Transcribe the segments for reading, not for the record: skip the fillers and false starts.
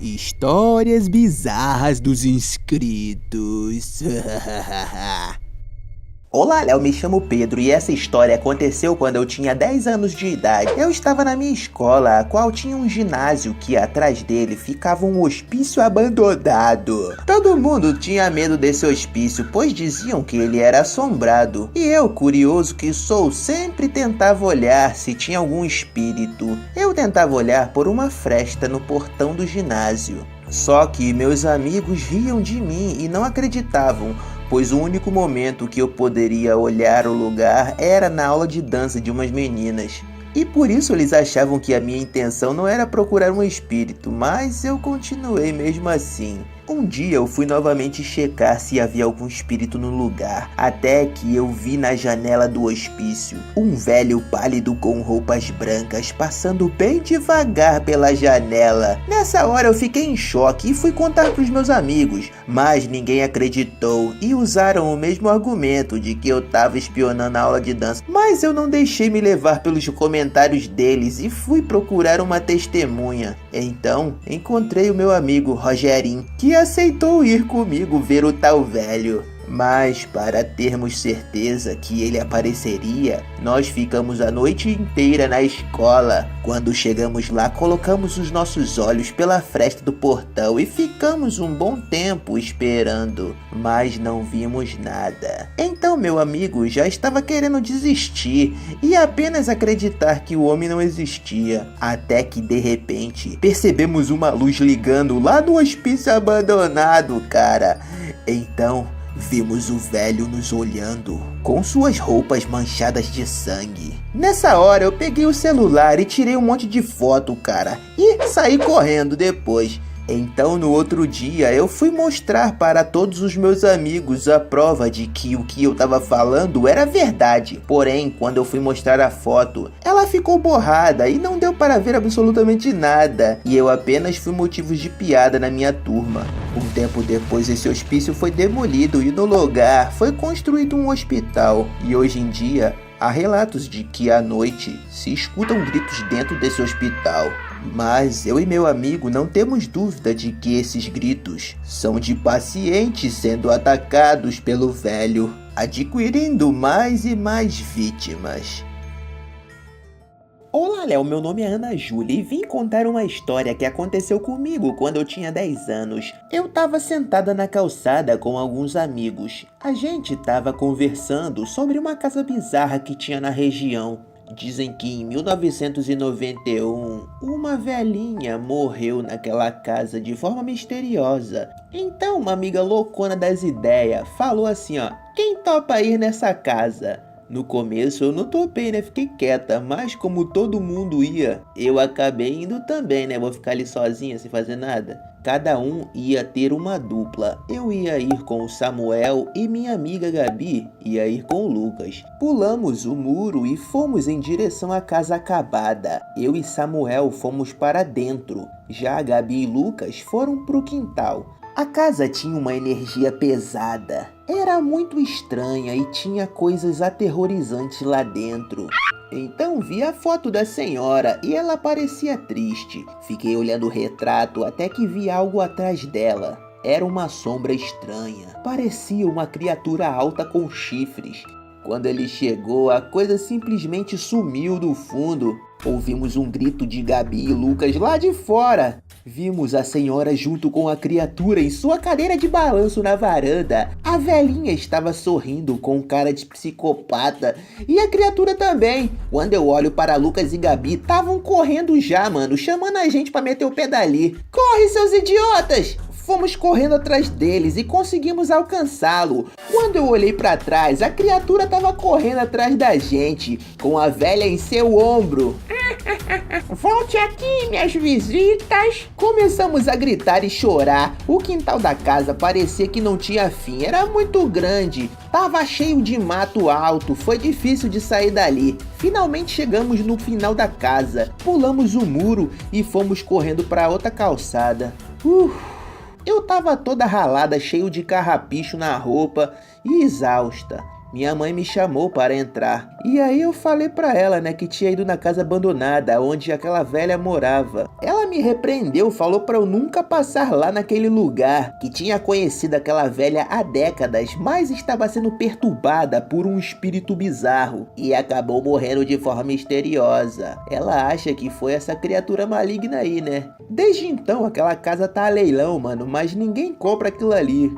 Histórias bizarras dos inscritos. Olá, Léo, me chamo Pedro e essa história aconteceu quando eu tinha 10 anos de idade. Eu estava na minha escola, a qual tinha um ginásio que atrás dele ficava um hospício abandonado. Todo mundo tinha medo desse hospício, pois diziam que ele era assombrado. E eu, curioso que sou, sempre tentava olhar se tinha algum espírito. Eu tentava olhar por uma fresta no portão do ginásio. Só que meus amigos riam de mim e não acreditavam, pois o único momento que eu poderia olhar o lugar era na aula de dança de umas meninas. E por isso eles achavam que a minha intenção não era procurar um espírito, mas eu continuei mesmo assim. Um dia eu fui novamente checar se havia algum espírito no lugar, até que eu vi na janela do hospício um velho pálido com roupas brancas passando bem devagar pela janela. Nessa hora eu fiquei em choque e fui contar pros meus amigos, mas ninguém acreditou e usaram o mesmo argumento de que eu tava espionando a aula de dança. Mas eu não deixei me levar pelos comentários deles e fui procurar uma testemunha. Então encontrei o meu amigo Rogerinho, que aceitou ir comigo ver o tal velho. Mas para termos certeza que ele apareceria, nós ficamos a noite inteira na escola. Quando chegamos lá, colocamos os nossos olhos pela fresta do portão e ficamos um bom tempo esperando, mas não vimos nada. Então meu amigo já estava querendo desistir e apenas acreditar que o homem não existia, até que de repente percebemos uma luz ligando lá no hospício abandonado, cara. Então vimos o velho nos olhando, com suas roupas manchadas de sangue. Nessa hora eu peguei o celular e tirei um monte de foto, cara, e saí correndo depois. Então no outro dia eu fui mostrar para todos os meus amigos a prova de que o que eu tava falando era verdade. Porém, quando eu fui mostrar a foto, ela ficou borrada e não deu para ver absolutamente nada. E eu apenas fui motivo de piada na minha turma. Um tempo depois esse hospício foi demolido e no lugar foi construído um hospital. E hoje em dia há relatos de que à noite se escutam gritos dentro desse hospital. Mas eu e meu amigo não temos dúvida de que esses gritos são de pacientes sendo atacados pelo velho, adquirindo mais e mais vítimas. Olá, Léo, meu nome é Ana Júlia e vim contar uma história que aconteceu comigo quando eu tinha 10 anos. Eu tava sentada na calçada com alguns amigos. A gente tava conversando sobre uma casa bizarra que tinha na região. Dizem que em 1991, uma velhinha morreu naquela casa de forma misteriosa. Então uma amiga loucona das ideias falou assim, ó: quem topa ir nessa casa? No começo eu não topei, né? Fiquei quieta, mas como todo mundo ia, eu acabei indo também, né? Vou ficar ali sozinha sem fazer nada. Cada um ia ter uma dupla. Eu ia ir com o Samuel e minha amiga Gabi ia ir com o Lucas. Pulamos o muro e fomos em direção à casa acabada. Eu e Samuel fomos para dentro. Já a Gabi e Lucas foram pro quintal. A casa tinha uma energia pesada. Era muito estranha e tinha coisas aterrorizantes lá dentro. Então vi a foto da senhora e ela parecia triste. Fiquei olhando o retrato até que vi algo atrás dela. Era uma sombra estranha. Parecia uma criatura alta com chifres. Quando ele chegou, a coisa simplesmente sumiu do fundo. Ouvimos um grito de Gabi e Lucas lá de fora. Vimos a senhora junto com a criatura em sua cadeira de balanço na varanda. A velhinha estava sorrindo com cara de psicopata. E a criatura também. Quando eu olho para Lucas e Gabi, estavam correndo já, mano, chamando a gente para meter o pé dali. Corre, seus idiotas! Fomos correndo atrás deles e conseguimos alcançá-lo. Quando eu olhei para trás, a criatura estava correndo atrás da gente, com a velha em seu ombro. Volte aqui, minhas visitas! Começamos a gritar e chorar. O quintal da casa parecia que não tinha fim, era muito grande. Tava cheio de mato alto, foi difícil de sair dali. Finalmente chegamos no final da casa, pulamos o muro e fomos correndo para outra calçada. Eu tava toda ralada, cheio de carrapicho na roupa e exausta. minha mãe me chamou para entrar. E aí eu falei pra ela, né, que tinha ido na casa abandonada, onde aquela velha morava. Ela me repreendeu, falou pra eu nunca passar lá naquele lugar, que tinha conhecido aquela velha há décadas, mas estava sendo perturbada por um espírito bizarro e acabou morrendo de forma misteriosa. Ela acha que foi essa criatura maligna aí, né? Desde então aquela casa tá a leilão, mano, mas ninguém compra aquilo ali.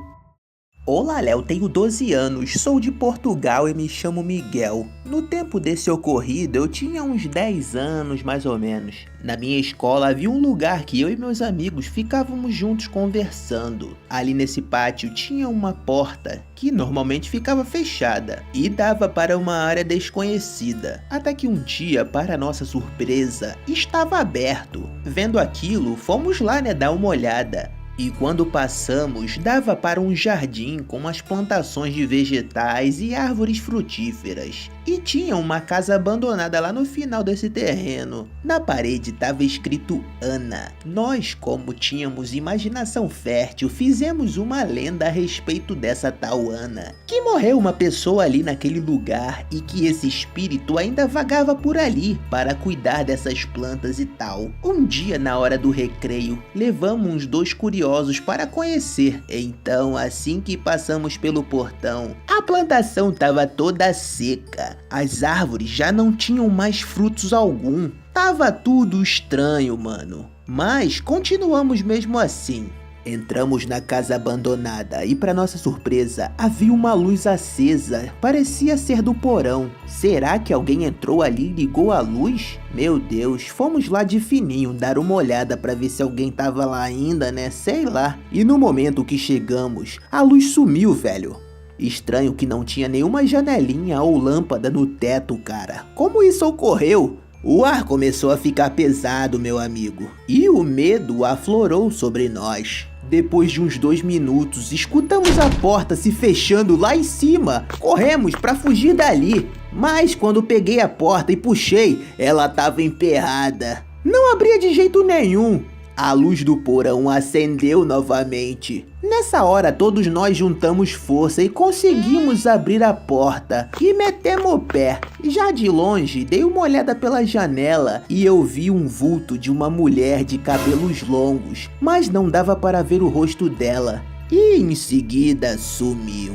Olá, Léo, tenho 12 anos, sou de Portugal e me chamo Miguel. No tempo desse ocorrido, eu tinha uns 10 anos, mais ou menos. Na minha escola havia um lugar que eu e meus amigos ficávamos juntos conversando. Ali nesse pátio tinha uma porta que normalmente ficava fechada e dava para uma área desconhecida. Até que um dia, para nossa surpresa, estava aberto. Vendo aquilo, fomos lá, né, dar uma olhada. E quando passamos, dava para um jardim com umas plantações de vegetais e árvores frutíferas. E tinha uma casa abandonada lá no final desse terreno. Na parede estava escrito Ana. Nós, como tínhamos imaginação fértil, fizemos uma lenda a respeito dessa tal Ana. Que morreu uma pessoa ali naquele lugar e que esse espírito ainda vagava por ali para cuidar dessas plantas e tal. Um dia, na hora do recreio, levamos uns 2 curiosos para conhecer. Então, assim que passamos pelo portão, a plantação estava toda seca. As árvores já não tinham mais frutos algum. Tava tudo estranho, mano. Mas continuamos mesmo assim. Entramos na casa abandonada e, para nossa surpresa, havia uma luz acesa. Parecia ser do porão. Será que alguém entrou ali e ligou a luz? Meu Deus, fomos lá de fininho dar uma olhada para ver se alguém tava lá ainda, né? Sei lá. E no momento que chegamos, a luz sumiu, velho. Estranho que não tinha nenhuma janelinha ou lâmpada no teto, cara. Como isso ocorreu? O ar começou a ficar pesado, meu amigo, e o medo aflorou sobre nós. Depois de uns 2 minutos, escutamos a porta se fechando lá em cima. Corremos para fugir dali, mas quando peguei a porta e puxei, ela estava emperrada. Não abria de jeito nenhum. A luz do porão acendeu novamente. Nessa hora, todos nós juntamos força e conseguimos abrir a porta e metemos o pé. Já de longe, dei uma olhada pela janela e eu vi um vulto de uma mulher de cabelos longos, mas não dava para ver o rosto dela. E em seguida sumiu.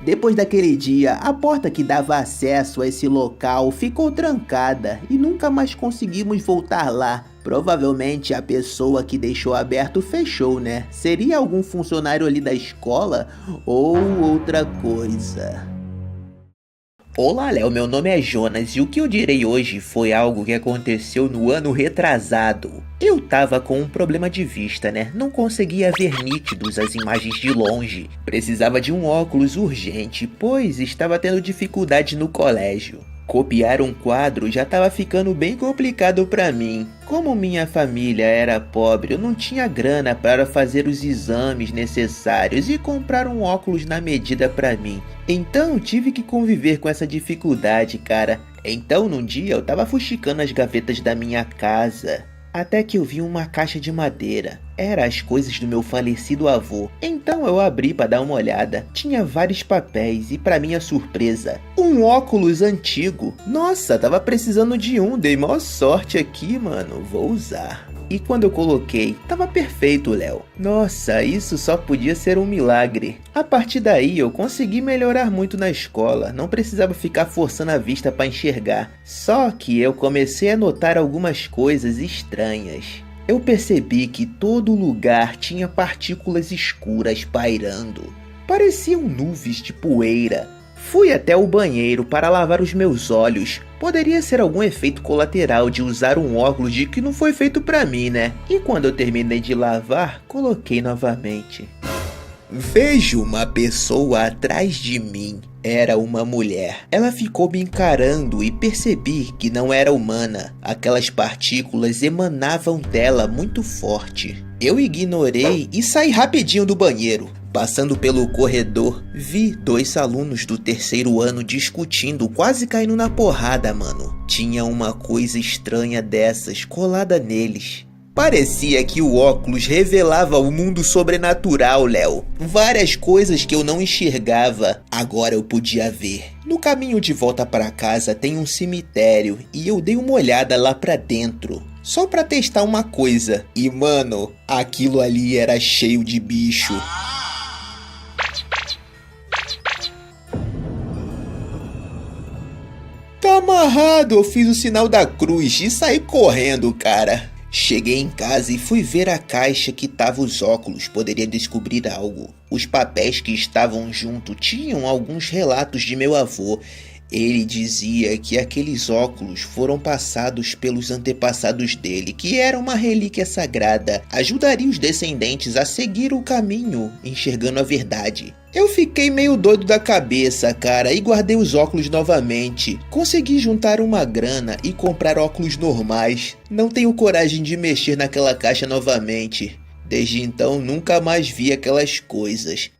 Depois daquele dia, a porta que dava acesso a esse local ficou trancada e nunca mais conseguimos voltar lá. Provavelmente a pessoa que deixou aberto fechou, né? Seria algum funcionário ali da escola ou outra coisa. Olá, Léo, meu nome é Jonas e o que eu direi hoje foi algo que aconteceu no ano retrasado. Eu tava com um problema de vista, né? Não conseguia ver nítidos as imagens de longe. Precisava de um óculos urgente, pois estava tendo dificuldade no colégio. Copiar um quadro já estava ficando bem complicado para mim. Como minha família era pobre, eu não tinha grana para fazer os exames necessários e comprar um óculos na medida para mim. Então tive que conviver com essa dificuldade, cara. Então num dia eu tava fuxicando as gavetas da minha casa, até que eu vi uma caixa de madeira. Era as coisas do meu falecido avô. Então eu abri para dar uma olhada. Tinha vários papéis e, para minha surpresa, um óculos antigo. Nossa, tava precisando de um. Dei maior sorte aqui, mano. Vou usar. E quando eu coloquei, tava perfeito, Léo. Nossa, isso só podia ser um milagre. A partir daí eu consegui melhorar muito na escola. Não precisava ficar forçando a vista para enxergar. Só que eu comecei a notar algumas coisas estranhas. Eu percebi que todo lugar tinha partículas escuras pairando. Pareciam nuvens de poeira. Fui até o banheiro para lavar os meus olhos. Poderia ser algum efeito colateral de usar um óculos de que não foi feito para mim, né? E quando eu terminei de lavar, coloquei novamente. Vejo uma pessoa atrás de mim. Era uma mulher. Ela ficou me encarando e percebi que não era humana. Aquelas partículas emanavam dela muito forte. Eu ignorei e saí rapidinho do banheiro. Passando pelo corredor, vi 2 alunos do 3º ano discutindo, quase caindo na porrada, mano. Tinha uma coisa estranha dessas colada neles. Parecia que o óculos revelava o mundo sobrenatural, Léo. Várias coisas que eu não enxergava, agora eu podia ver. No caminho de volta para casa tem um cemitério e eu dei uma olhada lá pra dentro, só pra testar uma coisa. E mano, aquilo ali era cheio de bicho. Tá amarrado, eu fiz o sinal da cruz e saí correndo, cara. Cheguei em casa e fui ver a caixa que tava os óculos, poderia descobrir algo. Os papéis que estavam junto tinham alguns relatos de meu avô. Ele dizia que aqueles óculos foram passados pelos antepassados dele, que era uma relíquia sagrada, ajudaria os descendentes a seguir o caminho, enxergando a verdade. Eu fiquei meio doido da cabeça, cara, e guardei os óculos novamente. Consegui juntar uma grana e comprar óculos normais. Não tenho coragem de mexer naquela caixa novamente. Desde então nunca mais vi aquelas coisas.